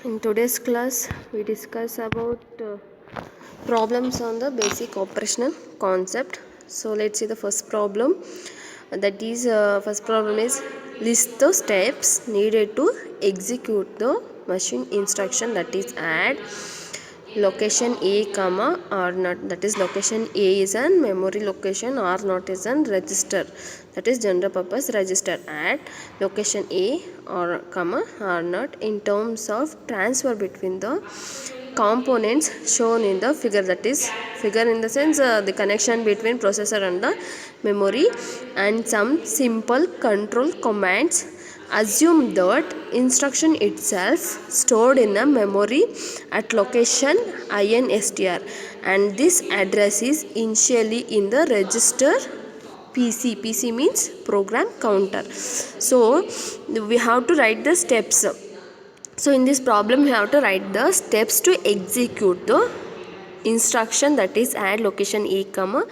In today's class, we discuss about problems on the basic operational concept. So let's see the first problem. That is, first problem is list the steps needed to execute the machine instruction, that is add location A comma R naught, that is location A is an memory location, R naught is an register, that is general purpose register. Add location A or comma R naught in terms of transfer between the components shown in the figure, that is figure in the sense the connection between processor and the memory, and some simple control commands. Assume that instruction itself stored in a memory at location INSTR, and this address is initially in the register PC. PC means program counter. So we have to write the steps. So in this problem we have to write the steps to execute the instruction, that is add location A comma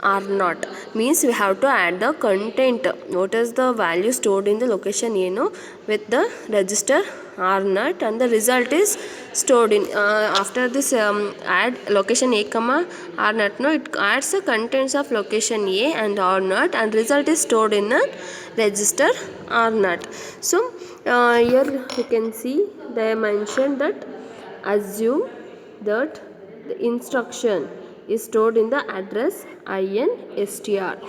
R naught. Means we have to add the content, what is the value stored in the location A no, with the register R naught, and the result is stored in after this add location A comma R naught no, it adds the contents of location A and R naught, and result is stored in a register R naught. So here you can see they mentioned that assume that the instruction is stored in the address INSTR.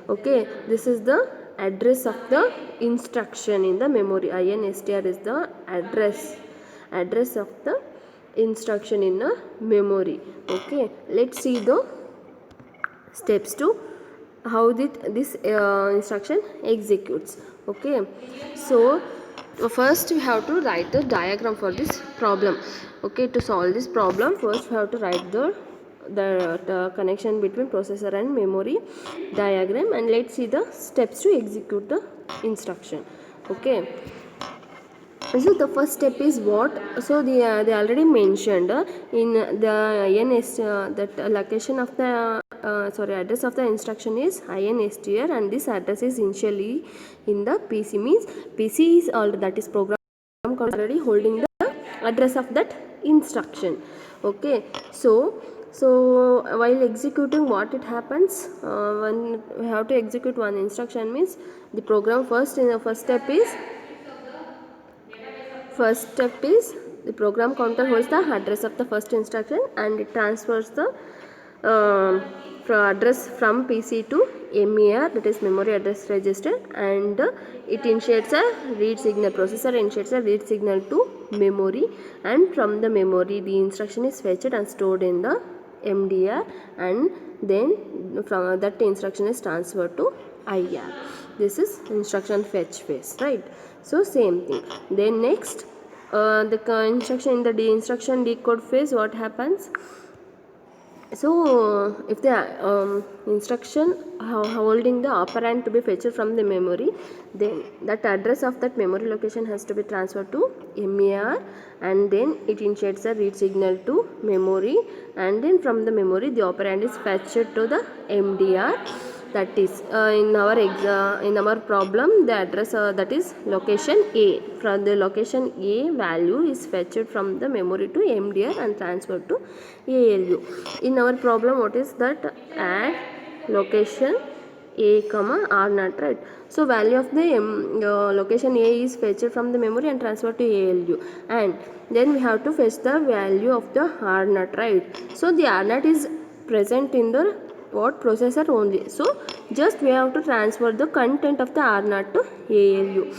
Okay, this is the address of the instruction in the memory. INSTR is the address of the instruction in a memory. Okay, let's see the steps to how this instruction executes. Okay, so first we have to write the diagram for this problem. Okay, to solve this problem, first we have to write the connection between processor and memory diagram, and let's see the steps to execute the instruction. Okay, so the first step is what? So they already mentioned in the INS that location of the address of the instruction is INSTR, and this address is initially in the PC. Means PC is all, that is program already holding the address of that instruction. Okay, so while executing, what it happens when we have to execute one instruction, means the program first step the program counter holds the address of the first instruction, and it transfers the address from PC to MER, that is memory address register, and it initiates a read signal. Processor initiates a read signal to memory, and from the memory the instruction is fetched and stored in the MDR, and then from that instruction is transferred to IR. This is instruction fetch phase, right? So same thing. Then next the instruction in the instruction decode phase, what happens? So if the instruction holding the operand to be fetched from the memory, then that address of that memory location has to be transferred to MER, and then it initiates a read signal to memory, and then from the memory the operand is fetched to the MDR. That is in our problem the address that is location A. From the location A, value is fetched from the memory to MDR and transferred to ALU. In our problem, what is that? Add location A comma R naught, right? So value of the location A is fetched from the memory and transferred to ALU, and then we have to fetch the value of the R naught, right? So the R naught is present in the processor only, so just we have to transfer the content of the R naught to ALU.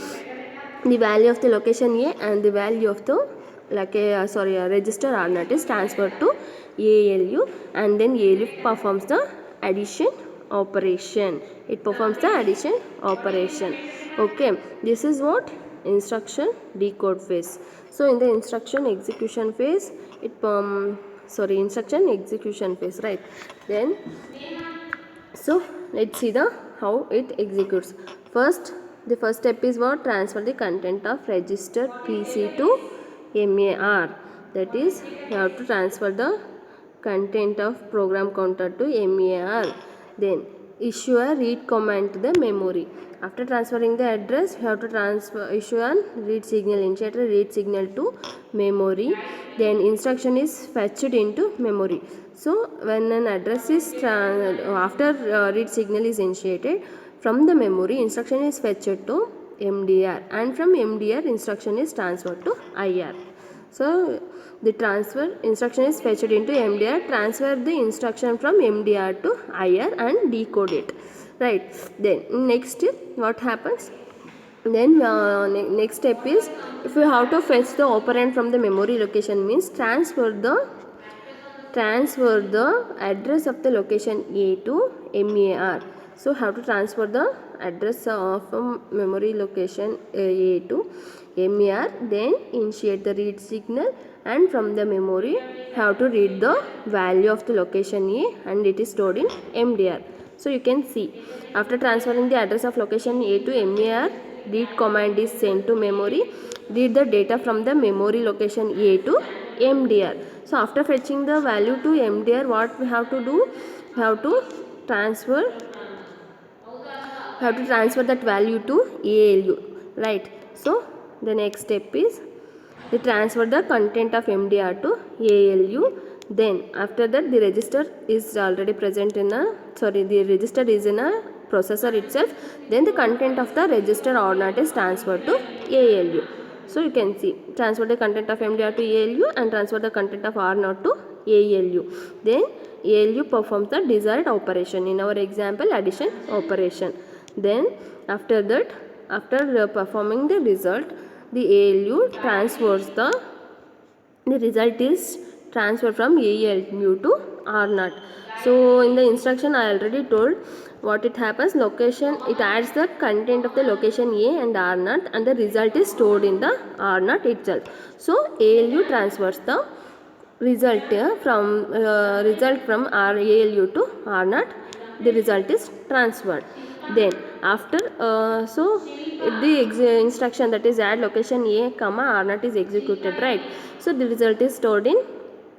The value of the location A and the value of the register R naught is transferred to ALU, and then ALU performs the addition operation. It performs the addition operation. Okay, this is what instruction decode phase. So in the instruction execution phase, instruction execution phase, right? Then so let's see how it executes. The first step is what? Transfer the content of register PC to MER. That is, you have to transfer the content of program counter to MER. Then issue a read command to the memory. After transferring the address, you have to issue a read signal, initiate a read signal to memory. Then instruction is fetched into memory. So when an address is after read signal is initiated from the memory, instruction is fetched to MDR, and from MDR instruction is transferred to IR. So the transfer instruction is fetched into MDR, transfer the instruction from MDR to IR and decode it, right? Then next what happens, then next step is, if you have to fetch the operand from the memory location, means transfer the address of the location A to MAR. So have to transfer the address of memory location A to MAR, then initiate the read signal, and from the memory have to read the value of the location A, and it is stored in MDR. So you can see, after transferring the address of location A to MAR, read command is sent to memory, read the data from the memory location A to MDR. So after fetching the value to MDR, what we have to do? We have to transfer that value to ALU, right? So the next step is we transfer the content of MDR to ALU. Then after that, the register is already present in the register is in a processor itself. Then the content of the register or not is transferred to ALU. So you can see, transfer the content of MDR to ALU and transfer the content of R0 to ALU. Then ALU performs the desired operation, in our example addition operation. Then after that, after performing the result, the ALU transfers the result is transferred from ALU to R0. So in the instruction I already told what it happens. Location, it adds the content of the location A and R0, and the result is stored in the R0 itself. So ALU transfers the result from ALU to R0. The result is transferred. Then after so the instruction, that is add location A comma R0 is executed, right? So the result is stored in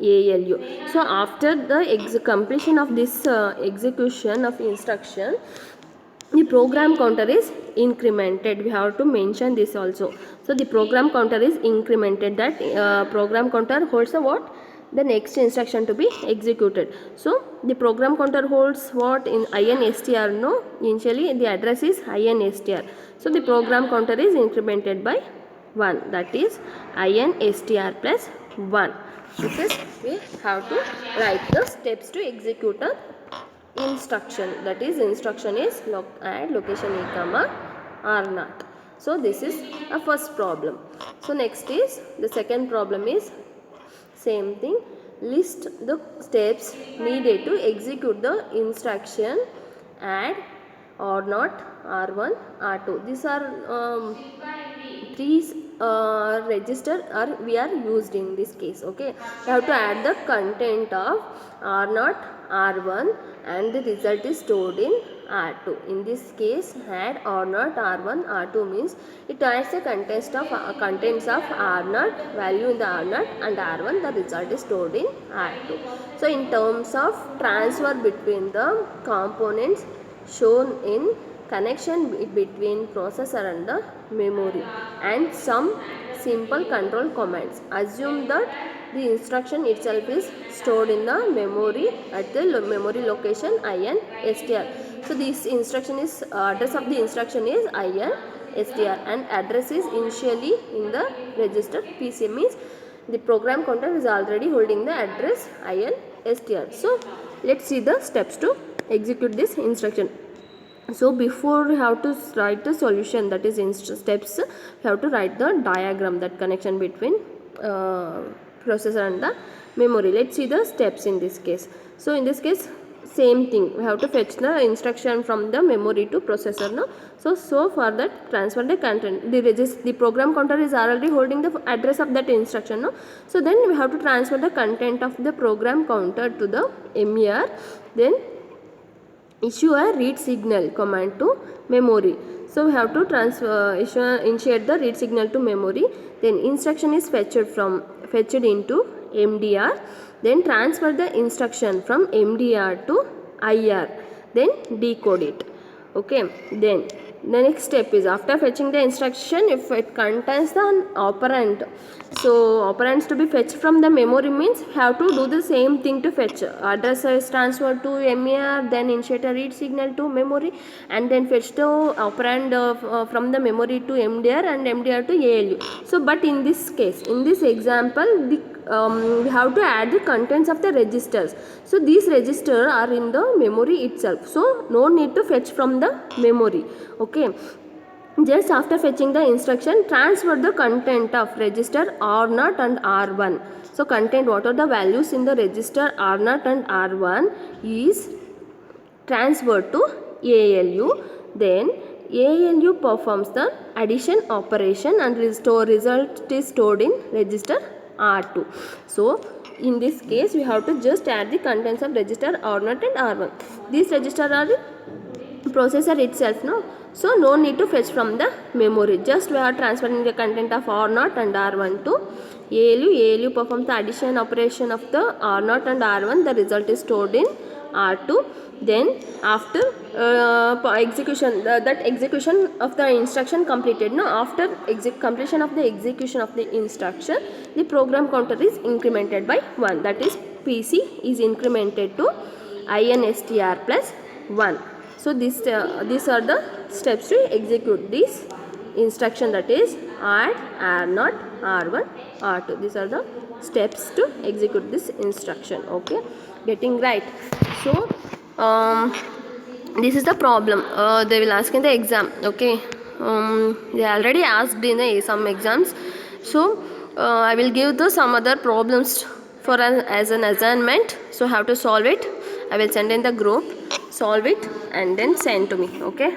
ALU. So after the completion of this execution of instruction, the program counter is incremented. We have to mention this also. So the program counter is incremented. That program counter holds a what? The next instruction to be executed. So the program counter holds what in INSTR? No, initially the address is INSTR. So the program counter is incremented by 1, that is INSTR plus 1. This is, we have to write the steps to execute a instruction. That is, instruction is add location A comma R0. So this is a first problem. So next is the second problem is same thing. List the steps needed to execute the instruction add R0, R1, R2. These are these register we are used in this case. Okay, we have to add the content of R0, R1, and the result is stored in R2. In this case, add R0, R1, R2 means it adds the contents of R0, value in the R0, and R1, the result is stored in R2. So in terms of transfer between the components shown in connection between processor and the memory, and some simple control commands. Assume that the instruction itself is stored in the memory at the memory location INSTR. So this instruction is address of the instruction is INSTR, and address is initially in the register PC, means the program counter is already holding the address INSTR. So let's see the steps to execute this instruction. So before we have to write the solution, that is steps, we have to write the diagram, that connection between processor and the memory. Let's see the steps in this case. So in this case, same thing, we have to fetch the instruction from the memory to processor. No? So for that, transfer the content. The program counter is already holding the address of that instruction. No? So then we have to transfer the content of the program counter to the MER. Then issue a read signal command to memory. So we have to initiate the read signal to memory. Then instruction is fetched into MDR. Then transfer the instruction from MDR to IR. then decode it. Okay, then the next step is after fetching the instruction, if it contains the operand, so operands to be fetched from the memory means have to do the same thing to fetch. Address is transferred to MAR, then initiate a read signal to memory, and then fetch the operand from the memory to MDR and MDR to ALU. So but in this case, in this example, we have to add the contents of the registers. So these registers are in the memory itself, so no need to fetch from the memory. Okay, just after fetching the instruction, transfer the content of register R0 and R1. So content, what are the values in the register R0 and R1 is transferred to ALU. Then ALU performs the addition operation and result is stored in register R2. So in this case, we have to just add the contents of register R0 and R1. These registers are the processor itself, no? So no need to fetch from the memory. Just we are transferring the content of R0 and R1 to ALU. ALU performs the addition operation of the R0 and R1. The result is stored in R2. Then after execution, that execution of the instruction completed, no? After completion of the execution of the instruction, the program counter is incremented by 1. That is PC is incremented to INSTR plus 1. So these are the steps to execute this instruction, that is add R0, R1, R2. These are the steps to execute this instruction. Okay, getting right? So this is the problem they will ask in the exam. Okay, they already asked in some exams. So I will give some other problems for as an assignment. So have to solve it. I will send in the group, solve it and then send to me. Okay.